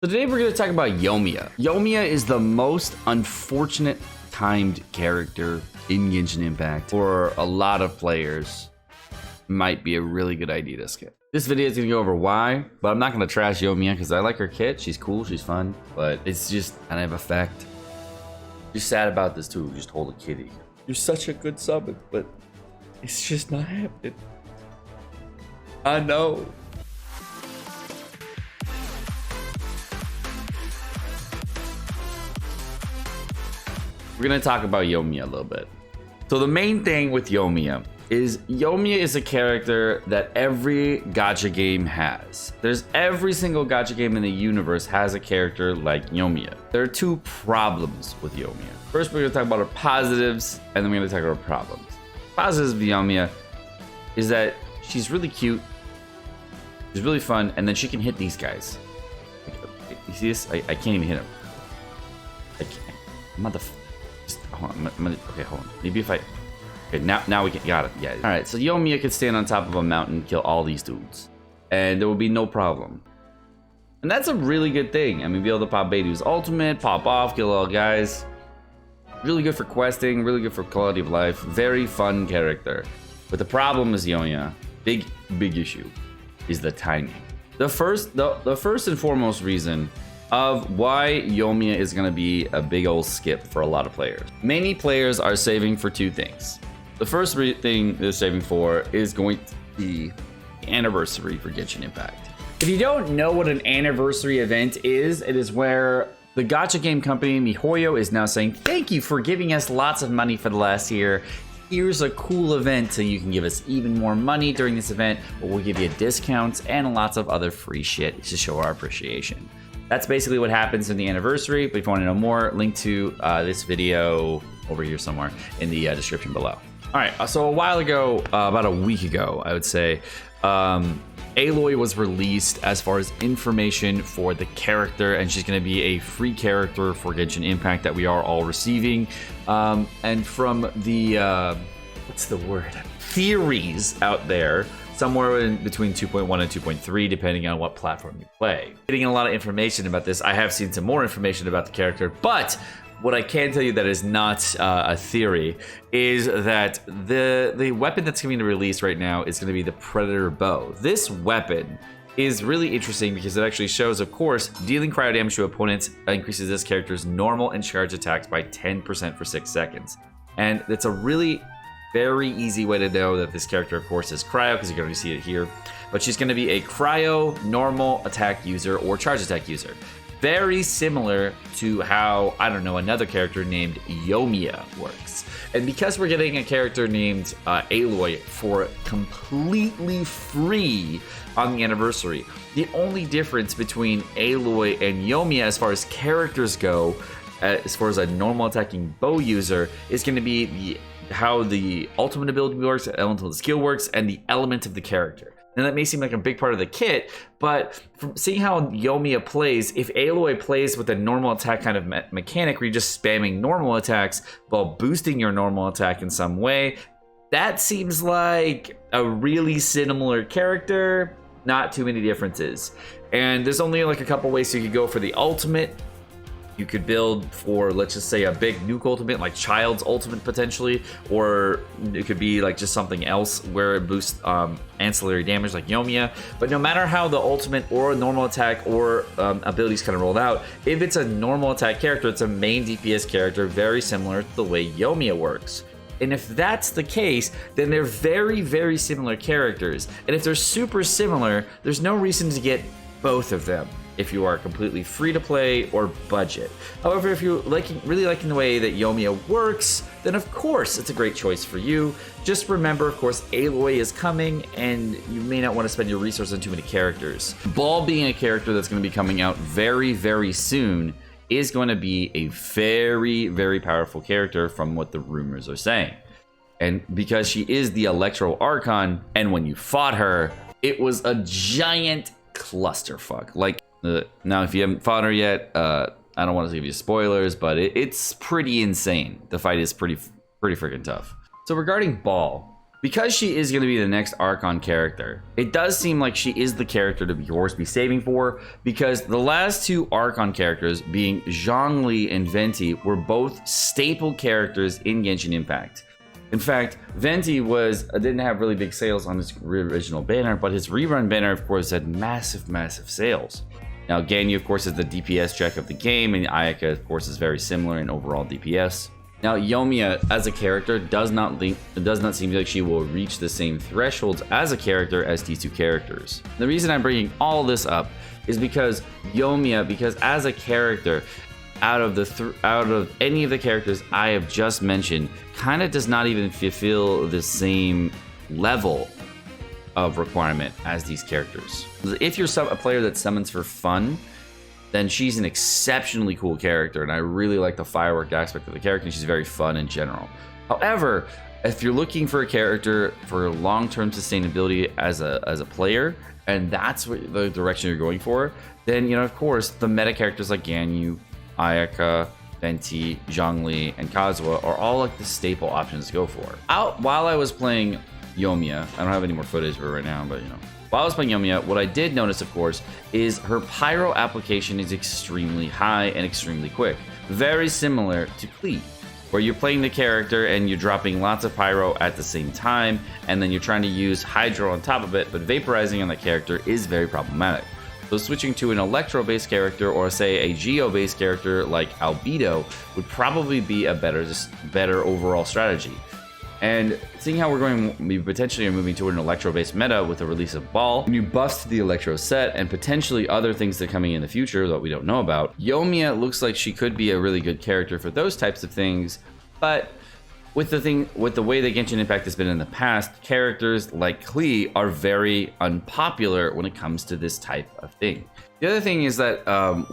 So today we're going to talk about Yomiya. Yomiya is the most unfortunate timed character in Genshin Impact. For a lot of players, might be a really good idea to skip. This video is going to go over why, but I'm not going to trash Yomiya because I like her kit. She's cool, she's fun, but it's just kind of effect. You're sad about this too, just hold a kitty. You're such a good summon, but it's just not happening. I know. We're gonna talk about Yomiya a little bit. So the main thing with Yomiya is a character that every gacha game has. Every single gacha game in the universe has a character like Yomiya. There are two problems with Yomiya. First, we're gonna talk about her positives, and then we're gonna talk about her problems. Positives of Yomiya is that she's really cute, she's really fun, and then she can hit these guys. You see this? I can't even hit him. I can't. Hold on, okay, hold on. Maybe if I... Okay, now we got it. Yeah. Alright, so Yomiya could stand on top of a mountain and kill all these dudes. And there will be no problem. And that's a really good thing. I mean, be able to pop Beidou's ultimate, pop off, kill all guys. Really good for questing, really good for quality of life. Very fun character. But the problem is Yomiya. Big issue is the timing. The first and foremost reason of why Yomiya is going to be a big old skip for a lot of players. Many players are saving for two things. The first thing they're saving for is going to be the anniversary for Genshin Impact. If you don't know what an anniversary event is, it is where the gacha game company MiHoYo is now saying, thank you for giving us lots of money for the last year. Here's a cool event so you can give us even more money during this event, but we'll give you discounts and lots of other free shit to show our appreciation. That's basically what happens in the anniversary, but if you want to know more, link to this video over here somewhere in the description below. All right, so a while ago, about a week ago, I would say, Aloy was released as far as information for the character, and she's going to be a free character for Genshin Impact that we are all receiving. And from the, what's the word? Theories out there, somewhere in between 2.1 and 2.3, depending on what platform you play. Getting a lot of information about this. I have seen some more information about the character, but what I can tell you that is not a theory is that the weapon that's going to be released right now is going to be the Predator Bow. This weapon is really interesting because it actually shows, of course, dealing cryo damage to opponents increases this character's normal and charge attacks by 10% for 6 seconds. And it's a really very easy way to know that this character, of course, is cryo, because you're going to see it here. But she's going to be a cryo normal attack user or charge attack user. Very similar to how, I don't know, another character named Yomiya works. And because we're getting a character named Aloy for completely free on the anniversary, the only difference between Aloy and Yomiya as far as characters go, as far as a normal attacking bow user, is going to be how the ultimate ability works, the element of the skill works, and the element of the character. And that may seem like a big part of the kit, but from seeing how Yomiya plays, if Aloy plays with a normal attack kind of mechanic where you're just spamming normal attacks while boosting your normal attack in some way, that seems like a really similar character, not too many differences. And there's only like a couple ways you could go for the ultimate. You could build for, let's just say, a big nuke ultimate, like Child's ultimate potentially, or it could be like just something else where it boosts ancillary damage like Yomiya. But no matter how the ultimate or a normal attack or abilities kind of rolled out, if it's a normal attack character, it's a main DPS character, very similar to the way Yomiya works. And if that's the case, then they're very, very similar characters. And if they're super similar, there's no reason to get both of them if you are completely free to play or budget. However, if you're really liking the way that Yomiya works, then of course it's a great choice for you. Just remember, of course, Aloy is coming, and you may not want to spend your resources on too many characters. Ball, being a character that's going to be coming out very, very soon, is going to be a very, very powerful character from what the rumors are saying. And because she is the Electro Archon, and when you fought her, it was a giant clusterfuck. Like, now if you haven't fought her yet, I don't want to give you spoilers, but it's pretty insane. The fight is pretty freaking tough. So regarding Ball, Because she is going to be the next Archon character, it does seem like she is the character to be yours to be saving for, because the last two Archon characters, being Zhongli and Venti, were both staple characters in Genshin Impact. In fact, Venti didn't have really big sales on his original banner, but his rerun banner, of course, had massive sales. Now, Ganyu, of course, is the DPS check of the game, and Ayaka, of course, is very similar in overall DPS. Now, Yomiya as a character does not seem like she will reach the same thresholds as a character as these two characters. The reason I'm bringing all this up is because Yomiya, as a character, out of any of the characters I have just mentioned, kind of does not even fulfill the same level of requirement as these characters. If you're a player that summons for fun, then she's an exceptionally cool character, and I really like the firework aspect of the character, and she's very fun in general. However, if you're looking for a character for long-term sustainability as a player, and that's what the direction you're going for, then, you know, of course, the meta characters like Ganyu, Ayaka, Venti, Zhongli, and Kazuha are all like the staple options to go for. While I was playing Yomiya, I don't have any more footage for it right now, but you know, while I was playing Yomiya, what I did notice, of course, is her pyro application is extremely high and extremely quick. Very similar to Klee, where you're playing the character and you're dropping lots of pyro at the same time, and then you're trying to use hydro on top of it, but vaporizing on that character is very problematic. So switching to an electro-based character, or say a geo-based character like Albedo, would probably be a better overall strategy. And seeing how we potentially are moving toward an electro-based meta with the release of Ball, new buffs to the electro set, and potentially other things that are coming in the future that we don't know about, Yomiya looks like she could be a really good character for those types of things. But with the way that Genshin Impact has been in the past, characters like Klee are very unpopular when it comes to this type of thing. The other thing is that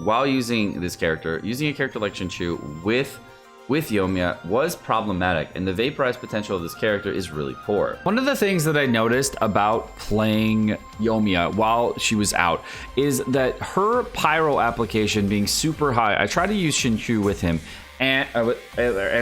while using a character like Shinchu with Yomiya was problematic, and the vaporized potential of this character is really poor. One of the things that I noticed about playing Yomiya while she was out is that her pyro application being super high. I tried to use Shinchu with him, and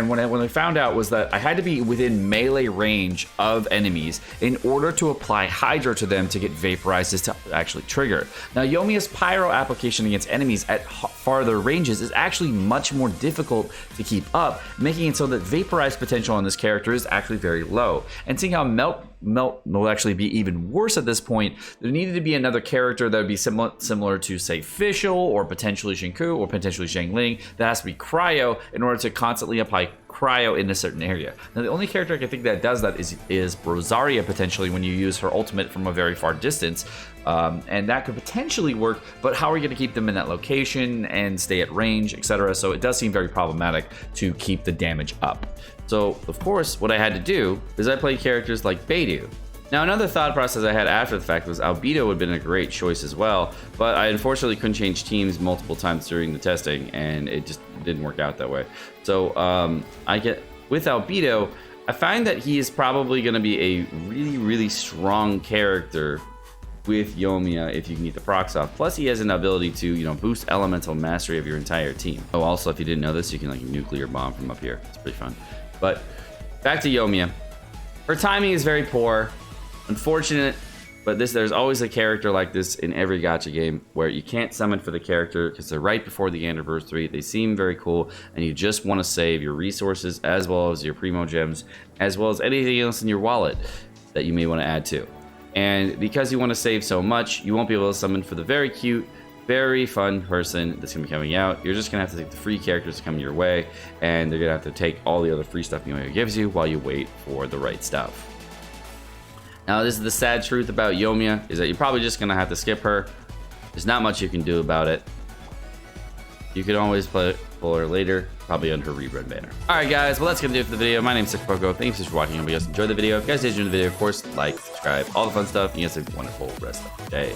when I found out was that I had to be within melee range of enemies in order to apply Hydro to them to get vaporized to actually trigger. Now, Yomiya's pyro application against enemies at farther ranges is actually much more difficult to keep up, making it so that vaporized potential on this character is actually very low. And seeing how Melt will actually be even worse at this point, there needed to be another character that would be similar to, say, Fischl, or potentially Shinku, or potentially Zhangling, that has to be Cryo in order to constantly apply Cryo in a certain area. Now, the only character I can think that does that is Rosaria, potentially, when you use her ultimate from a very far distance. And that could potentially work, but how are you going to keep them in that location and stay at range, etc.? So it does seem very problematic to keep the damage up. So, of course, what I had to do is I played characters like Beidou. Now, another thought process I had after the fact was Albedo would have been a great choice as well, but I unfortunately couldn't change teams multiple times during the testing, and it just didn't work out that way. So, with Albedo, I find that he is probably going to be a really strong character with Yomiya if you can get the procs off. Plus, he has an ability to, you know, boost elemental mastery of your entire team. Oh, also, if you didn't know this, you can like nuclear bomb from up here. It's pretty fun. But back to Yomiya. Her timing is very poor. Unfortunate, but there's always a character like this in every gacha game where you can't summon for the character because they're right before the anniversary. They seem very cool, and you just want to save your resources as well as your primo gems, as well as anything else in your wallet that you may want to add to. And because you want to save so much, you won't be able to summon for the very cute, very fun person that's going to be coming out. You're just going to have to take the free characters to come your way, and they're going to have to take all the other free stuff Yomiya gives you while you wait for the right stuff. Now, this is the sad truth about Yomiya, is that you're probably just going to have to skip her. There's not much you can do about it. You can always pull her later, probably on her rerun banner. Alright guys, well that's going to do it for the video. My name's Sekapoko. Thanks for watching. I hope you guys enjoyed the video. If you guys did enjoy the video, of course, like, subscribe, all the fun stuff. And you guys have a wonderful rest of the day.